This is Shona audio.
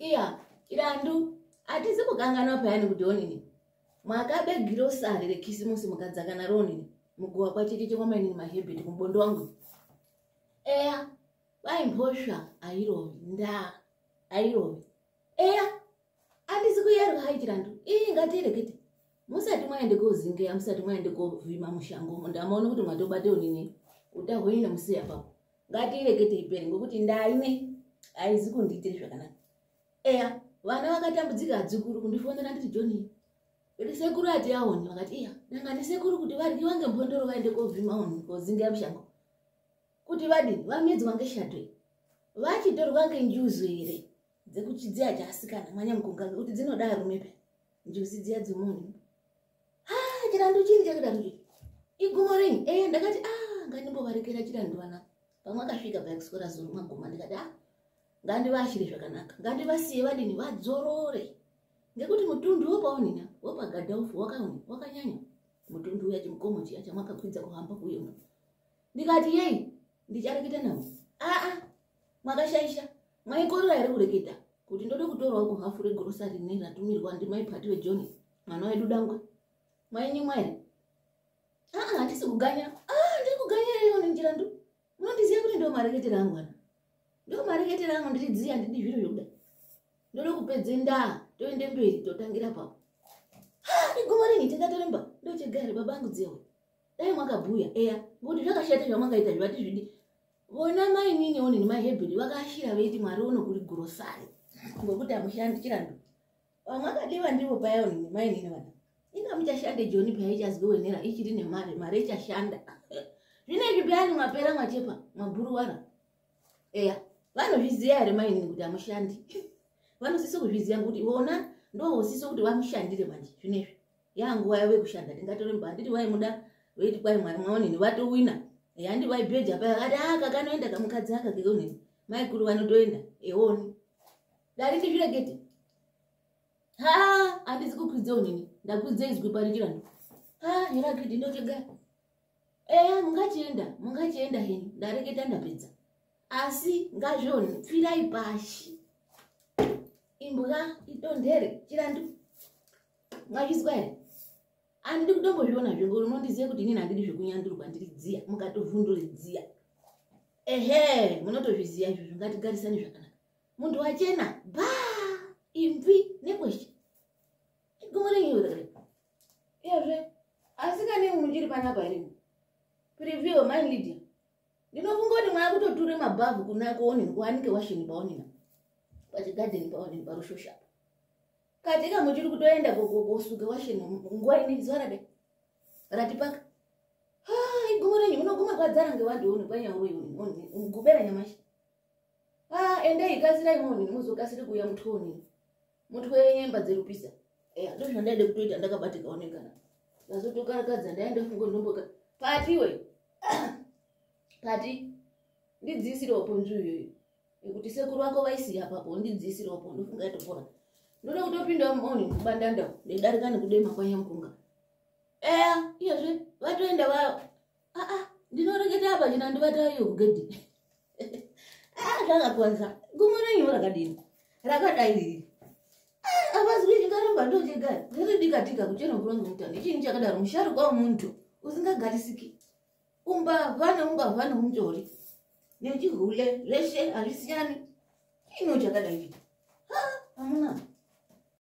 iya irandu atizi kukangana payani kuti onini mwakabe girosari rekisimusi mukadzakana ronini muguwa kwachichi kwamainini mahebhiti kumbondo wangu eya vaimphosva airovi nda airovi eya atizi kuyaruka haichirandu iyi ngatirekete musati mwaende kozingeya musati mwaende kovhima mushango ndamaona kuti mwatobate onini utahwenyi nemusiya papo ngatirekete iperi ngokuti ndaine aizi kundiitire zvakanaka eya vana vakatambudzika adzukuru kundifonera nditi Joni kuti sekuru ati aoni vakati iya nanga ndisekuru kuti varyiwa ngembondoro vaende kovhima oni kozingeya mushango kuti vadini vamedzwa ngeshato vachitorwa ngenjuzu here dzekuti dziya dzeasikana mwanyamukunga ngekuti dzinoda rume pe njuzi dziya dzimuni chirandu chiri chakadaro chii igumo renyi eya ndakati ngandimbovarekera chirandu vana pamwe akasvika paekusikora zuru maguma ndikati ngandivashire zvakanaka ngandivasiye vadini vadzorore ngekuti mutundu wopaonina wopagadhaufu wakanyanya mutundu uya chimukomo chiya chamakakwidza kuhamba kuyo ndikati yei ndichareketa navo mwakashaisha mwaikorera here kureketa kuti ndode kutorawo kuhafu regorosari neratumirwa ndimaipati weJoni mwana wedu dangwe mwainyimwa here handisi kuganya ndiri kuganya iyo nenjirandu munondiziva kuti ndo mareketera angu ana ndo mareketera angu ndiridziya ndidi zviro zvokuda ndode kupedze ndaa toende mberi totangira papo igumo renyi tingatoremba ndochegare babangu dzewe dai mwakabhuya eya ngokuti zvakashata zvamwakaita zvivati zvidi vona mainini onini mahebheri vakashira veiti mwari uno kuri gurosari ngokuti hamushandi chirandu vamwakadiwa ndivo paya onini mainini vana inga muchashande Joni paya ichazwe wenera ichiri nemari ichashanda zvinezvi payani mwapera mwachepa mabhuruwara eya vanozviziya here mainini kuti hamushandi vanosise kuzviziya ngekuti vona ndovosiso kuti vamushandire manje zvinezvi yanguva yavo yekushanda ndingatoremba handiti vaimuda veiti kwai mwari mwaonini vatowina yandi vaibheja paya akati kakanoenda kamukadzi aka keonini maikuru vanotoenda eoni dariti zvirekete handisi kukwidze onini ndakwidze izwi pari chirandu herakiti ndochegara eya mungachienda henyu ndareketa ndapedza asi ngazvoni pfirai pashi imbwa idondere chirandu mwazvizwa here handidi kutombozviona zvengo unondizive kuti inini handidi zvekunyandurwa ndiridziya mukatovhundure dziya munotozviziya izvozvo ngatigarisani zvakanaka muntu wachena imvi nekweshe igumo renyu iyezve asikane muchiri panapa here preview mine Lydia ndinofunga kuti mwakutoture mabhavhu kunakoonini kuwanike washini paonina pachigadheni paonini parushosha katika muchiri kutoenda kosuke washini nguva ine zuva rade ratipaka igumo renyu munoguma kwadzara ngevantu oni kwanyauri gubera nyamashi endei kasirai monini muzokasire kuuya mutu onini mutu wenyemba dzerupisa eya ndo zvandaide kutoita ndakabatika onekana ndazotokarakadza ndaenda fungo ndomboka patiwe pati ndidzisirewopo nzuu iyoyo ekuti sekuru wako vaisiya papo ndidzisirewopo ndofunga yatopora ndode kutopinda oni kubandanda ndedarika nekudema kwanyamukunga eya iyezve vatoenda vayo ndinoreketa apa china ndivatayo kugedhi zvakakwanza gumo renyu rakadini rakadai riri avazwi chingaramba ndochegara riridikatika kuchena mvura ngemutani chini chakadaro musharukwa womuntu usingagarisiki umbavha neumuchori nechihule zveshe hazvisiyani chino chakadai